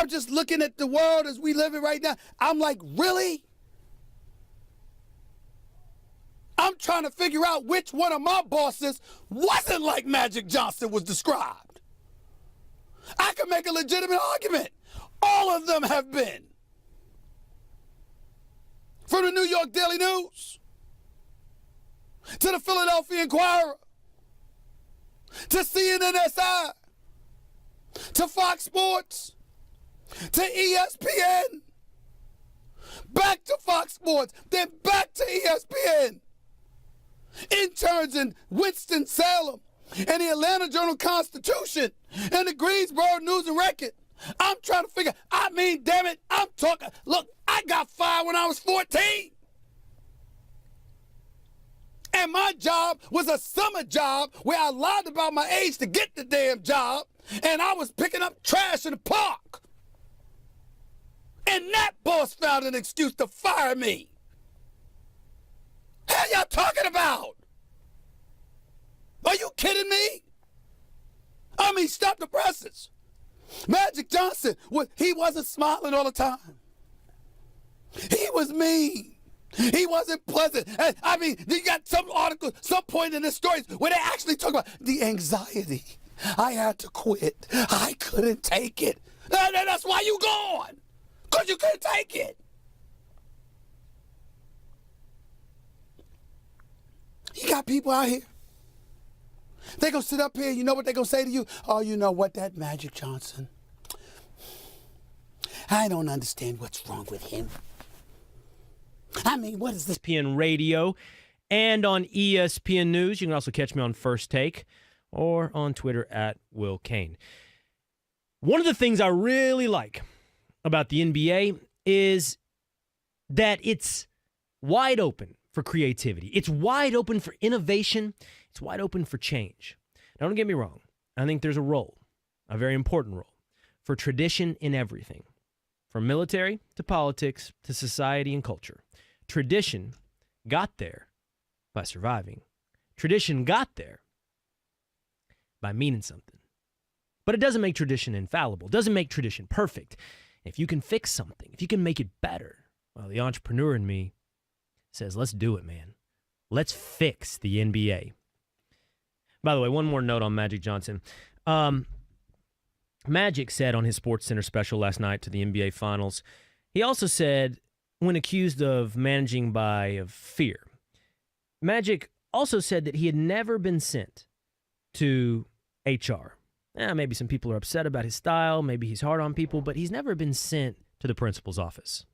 just looking at the world as we live it right now. I'm like, really? I'm trying to figure out which one of my bosses wasn't like Magic Johnson was described. I can make a legitimate argument. All of them have been. From the New York Daily News to the Philadelphia Inquirer to CNNSI to Fox Sports to ESPN, back to Fox Sports, then back to ESPN. Interns in Winston-Salem and the Atlanta Journal-Constitution and the Greensboro News and Record. I'm trying to figure, damn it, I'm talking. Look, I got fired when I was 14. And my job was a summer job where I lied about my age to get the damn job, and I was picking up trash in the park. And that boss found an excuse to fire me. Hell y'all talking about? Are you kidding me? I mean, stop the presses. Magic Johnson, he wasn't smiling all the time. He was mean. He wasn't pleasant. And, I mean, you got some articles, some point in the stories where they actually talk about the anxiety. I had to quit. I couldn't take it. That's why you gone. Because you couldn't take it. You got people out here. They gonna sit up here, you know what they gonna say to you? Oh, you know what, that Magic Johnson, I don't understand what's wrong with him. I mean, what is this? ESPN Radio and on ESPN News. You can also catch me on First Take or on Twitter at Will Kane. One of the things I really like about the NBA is that it's wide open for creativity. It's wide open for innovation. It's wide open for change. Now, don't get me wrong. I think there's a role, a very important role, for tradition in everything, from military to politics to society and culture. Tradition got there by surviving. Tradition got there by meaning something. But it doesn't make tradition infallible. It doesn't make tradition perfect. If you can fix something, if you can make it better, well, the entrepreneur in me says, let's do it, man. Let's fix the NBA. By the way, one more note on Magic Johnson. Magic said on his SportsCenter special last night to the NBA Finals, he also said, when accused of managing by fear, Magic also said that he had never been sent to HR. Maybe some people are upset about his style, maybe he's hard on people, but he's never been sent to the principal's office.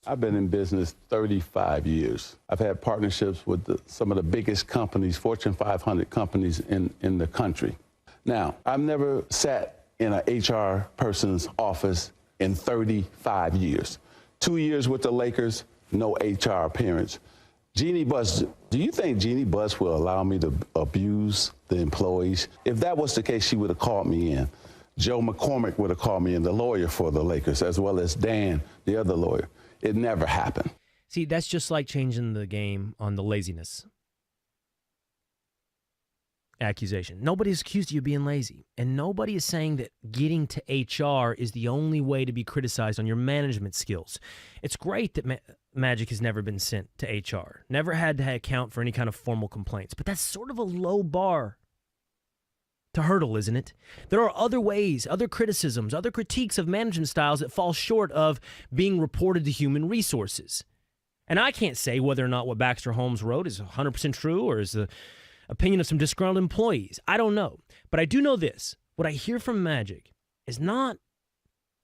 I've been in business 35 years. I've had partnerships with some of the biggest companies, Fortune 500 companies in the country. Now, I've never sat in an HR person's office in 35 years. 2 years with the Lakers, no HR appearance. Jeannie Buss, do you think Jeannie Buss will allow me to abuse the employees? If that was the case, she would have called me in. Joe McCormick would have called me in, the lawyer for the Lakers, as well as Dan, the other lawyer. It never happened. See, that's just like changing the game on the laziness accusation. Nobody's accused you of being lazy, and nobody is saying that getting to HR is the only way to be criticized on your management skills. It's great that Magic has never been sent to HR, never had to account for any kind of formal complaints, but that's sort of a low bar to hurdle, isn't it? There are other ways, other criticisms, other critiques of management styles that fall short of being reported to human resources. And I can't say whether or not what Baxter Holmes wrote is 100% true or is the opinion of some disgruntled employees. I don't know. But I do know this. What I hear from Magic is not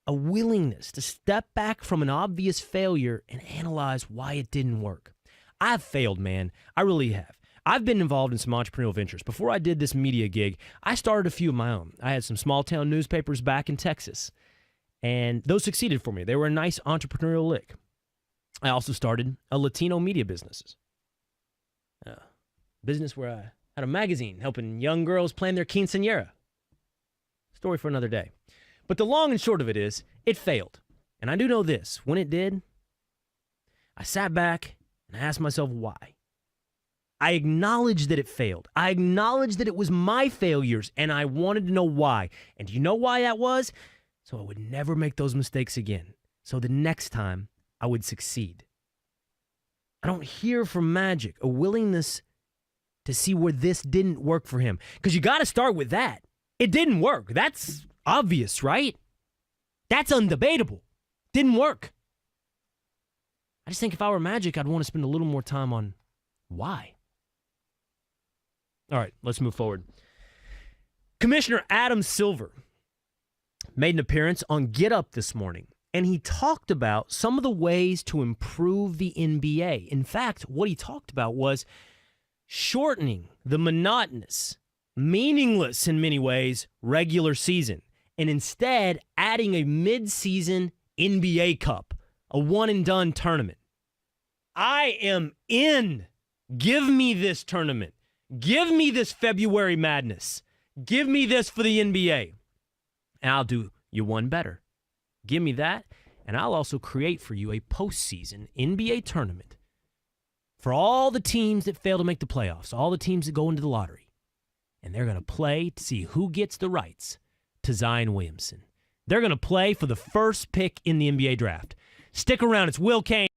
a willingness to step back from an obvious failure and analyze why it didn't work. I've failed, man. I really have. I've been involved in some entrepreneurial ventures. Before I did this media gig, I started a few of my own. I had some small-town newspapers back in Texas, and those succeeded for me. They were a nice entrepreneurial lick. I also started a Latino media business where I had a magazine helping young girls plan their quinceañera. Story for another day. But the long and short of it is, it failed. And I do know this. When it did, I sat back and asked myself why. I acknowledged that it failed. I acknowledged that it was my failures, and I wanted to know why. And do you know why that was? so I would never make those mistakes again. So the next time I would succeed. I don't hear from Magic a willingness to see where this didn't work for him. Because you got to start with that. It didn't work. That's obvious, right? That's undebatable. Didn't work. I just think if I were Magic, I'd want to spend a little more time on why. All right, let's move forward. Commissioner Adam Silver made an appearance on Get Up this morning, and he talked about some of the ways to improve the NBA. In fact, what he talked about was shortening the monotonous, meaningless in many ways, regular season, and instead adding a mid-season NBA Cup, a one-and-done tournament. I am in. Give me this tournament. Give me this February madness. Give me this for the NBA. And I'll do you one better. Give me that, and I'll also create for you a postseason NBA tournament for all the teams that fail to make the playoffs, all the teams that go into the lottery. And they're going to play to see who gets the rights to Zion Williamson. They're going to play for the first pick in the NBA draft. Stick around. It's Will Kane.